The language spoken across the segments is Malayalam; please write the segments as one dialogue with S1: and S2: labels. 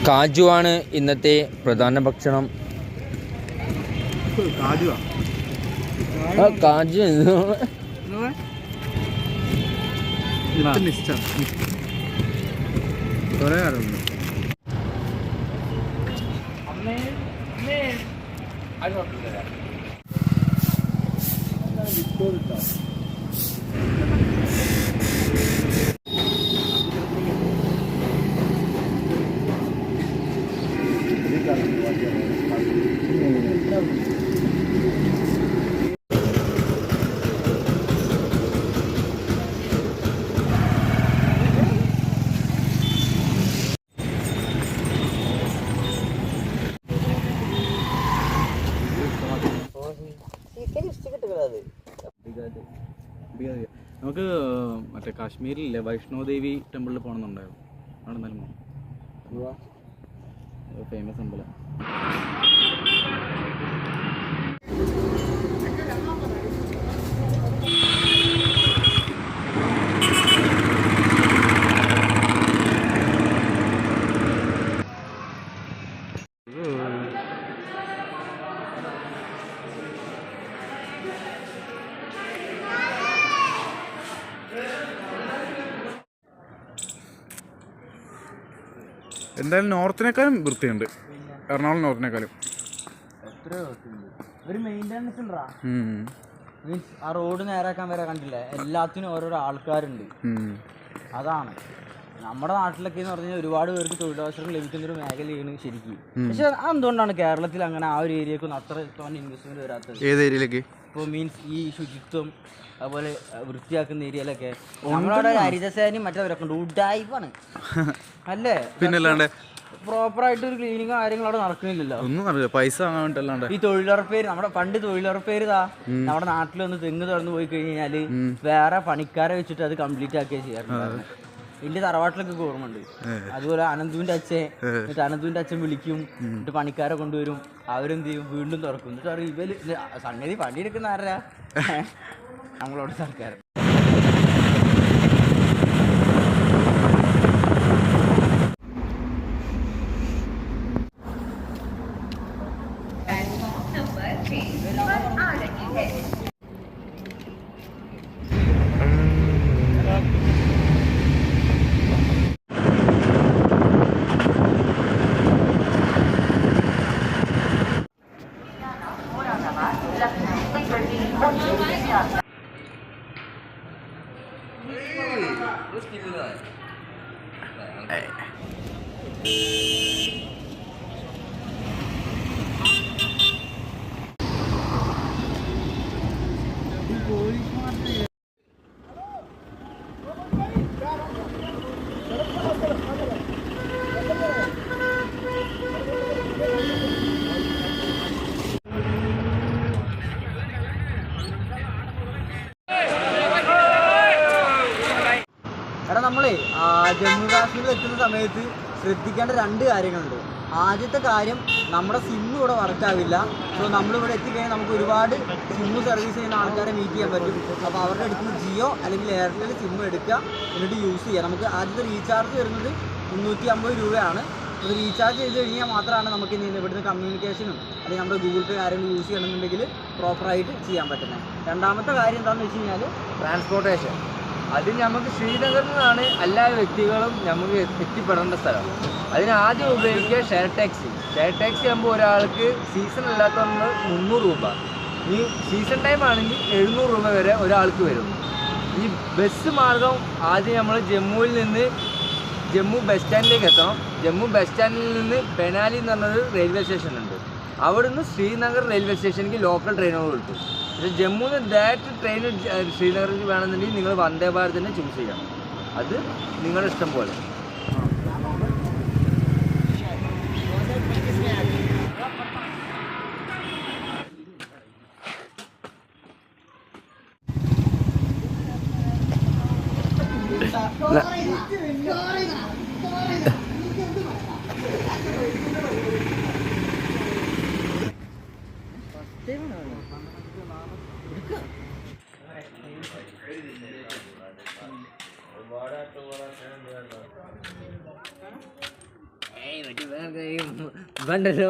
S1: കാജുവാണ് ഇന്നത്തെ പ്രധാന ഭക്ഷണം. കാജു
S2: നമുക്ക് മറ്റേ കാശ്മീരിലെ വൈഷ്ണോദേവി ടെമ്പിളിൽ പോകണമെന്നുണ്ടായിരുന്നു. അവിടെ എന്തായാലും ഫേമസ് അമ്പലം. എന്തായാലും നോർത്തിനേക്കാളും വൃത്തിയുണ്ട്, എറണാകുളം നോർത്തിനേക്കാളും.
S3: ഒരു മെയിൻ്റെനൻസ് ഉണ്ടാ, മീൻസ് ആ റോഡ് നേരാക്കാൻ വരെ കണ്ടില്ല, എല്ലാത്തിനും ഓരോരോ ആൾക്കാരുണ്ട്. അതാണ് നമ്മുടെ നാട്ടിലൊക്കെ എന്ന് പറഞ്ഞാൽ ഒരുപാട് പേർക്ക് തൊഴിലവസരം ലഭിക്കുന്ന ഒരു മേഖലയാണ് ശരിക്കും. പക്ഷെ എന്തുകൊണ്ടാണ് കേരളത്തിൽ അങ്ങനെ ആ ഒരു ഏരിയക്കൊന്നും അത്ര ഇൻവെസ്റ്റ്മെന്റ് വരാത്തത്?
S2: ഏത് ഏരിയയിലേക്ക്?
S3: ഇപ്പോൾ മീൻസ് ഈ ശുചിത്വം അതുപോലെ വൃത്തിയാക്കുന്ന ഏരിയയിലൊക്കെ നമ്മളവിടെ ഹരിതസേനയും മറ്റവരൊക്കെ ഉണ്ട്. ഉഡായിപ്പാണ് അല്ലേ?
S2: പിന്നല്ലാണ്ട്
S3: പ്രോപ്പറായിട്ട് ഒരു ക്ലീനിങ്ങോ കാര്യങ്ങളോ അവിടെ നടക്കുന്നില്ലല്ലോ.
S2: ഒന്നും അറിയില്ല, പൈസ വാങ്ങാണ്ടല്ലാണ്ട്.
S3: ഈ തൊഴിലുറപ്പേര് നമ്മുടെ പണ്ട് തൊഴിലുറപ്പേര് നമ്മുടെ നാട്ടിലൊന്ന് തെങ്ങ് തുറന്നു പോയി കഴിഞ്ഞാല് വേറെ പണിക്കാരെ വെച്ചിട്ട് അത് കംപ്ലീറ്റ് ആക്കിയാ ചെയ്യാറുണ്ട്. വലിയ തറവാട്ടിലൊക്കെ ഓർമ്മയുണ്ട്. അതുപോലെ അനന്തുവിന്റെ അച്ഛൻ വിളിക്കും, എന്നിട്ട് പണിക്കാരെ കൊണ്ടുവരും, അവരെന്ത് ചെയ്യും, വീണ്ടും തുറക്കും. എന്നിട്ട് പറയും ഇവര് സംഗതി പണിയെടുക്കുന്ന ആരാ? നമ്മളോട് സർക്കാർ. നമ്മളെ ജമ്മു കാശ്മീരിൽ എത്തുന്ന സമയത്ത് ശ്രദ്ധിക്കേണ്ട രണ്ട് കാര്യങ്ങളുണ്ട്. ആദ്യത്തെ കാര്യം, നമ്മുടെ സിമ്മ് ഇവിടെ വർക്കാവില്ല. സോ നമ്മളിവിടെ എത്തിക്കഴിഞ്ഞാൽ നമുക്ക് ഒരുപാട് സിമ്മ് സർവീസ് ചെയ്യുന്ന ആൾക്കാരെ മീറ്റ് ചെയ്യാൻ പറ്റും. അപ്പോൾ അവരുടെ അടുത്ത് നിന്ന് ജിയോ അല്ലെങ്കിൽ എയർടെൽ സിമ്മ് എടുക്കുക, എന്നിട്ട് യൂസ് ചെയ്യുക. നമുക്ക് ആദ്യത്തെ റീചാർജ് വരുന്നത് 350 രൂപയാണ്. അത് റീചാർജ് ചെയ്ത് കഴിഞ്ഞാൽ മാത്രമാണ് നമുക്ക് ഇവിടുന്ന് കമ്മ്യൂണിക്കേഷനും അല്ലെങ്കിൽ നമ്മുടെ ഗൂഗിൾ പേ കാര്യങ്ങൾ യൂസ് ചെയ്യണമെന്നുണ്ടെങ്കിൽ പ്രോപ്പറായിട്ട് ചെയ്യാൻ പറ്റുന്നത്. രണ്ടാമത്തെ കാര്യം എന്താണെന്ന് വെച്ച് കഴിഞ്ഞാൽ ട്രാൻസ്പോർട്ടേഷൻ. അത് നമുക്ക് ശ്രീനഗറിൽ നിന്നാണ് എല്ലാ വ്യക്തികളും നമുക്ക് എത്തിപ്പെടേണ്ട സ്ഥലം. അതിനാദ്യം ഉപയോഗിക്കുക ഷെയർ ടാക്സി. ഷെയർ ടാക്സി ആകുമ്പോൾ ഒരാൾക്ക് സീസൺ അല്ലാത്തതുകൊണ്ട് 300 രൂപ, ഈ സീസൺ ടൈം ആണെങ്കിൽ 700 രൂപ വരെ ഒരാൾക്ക് വരും. ഈ ബസ് മാർഗം ആദ്യം നമ്മൾ ജമ്മുവിൽ നിന്ന്
S1: ജമ്മു ബസ് സ്റ്റാൻഡിലേക്ക് എത്തണം. ജമ്മു ബസ് സ്റ്റാൻഡിൽ നിന്ന് ബനാലി എന്ന് പറഞ്ഞൊരു റെയിൽവേ സ്റ്റേഷൻ ഉണ്ട്. അവിടെ നിന്ന് ശ്രീനഗർ റെയിൽവേ സ്റ്റേഷനിലേക്ക് ലോക്കൽ ട്രെയിനുകൾ കിട്ടും. പക്ഷേ ജമ്മുവിൽ നിന്ന് ഡയറക്റ്റ് ട്രെയിൻ ശ്രീനഗറിലേക്ക് വേണമെന്നുണ്ടെങ്കിൽ നിങ്ങൾ വന്ദേ ഭാരത് തന്നെ ചൂസ് ചെയ്യണം. അത് നിങ്ങളുടെ ഇഷ്ടം പോലെ. വേണ്ടല്ലോ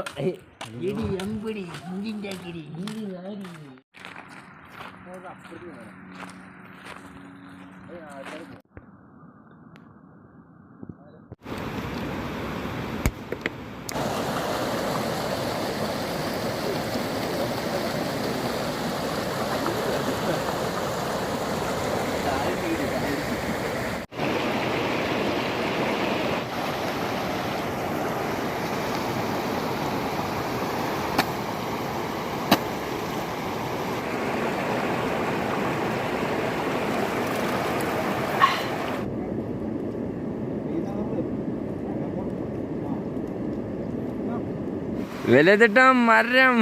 S1: വിലതിട്ട മരം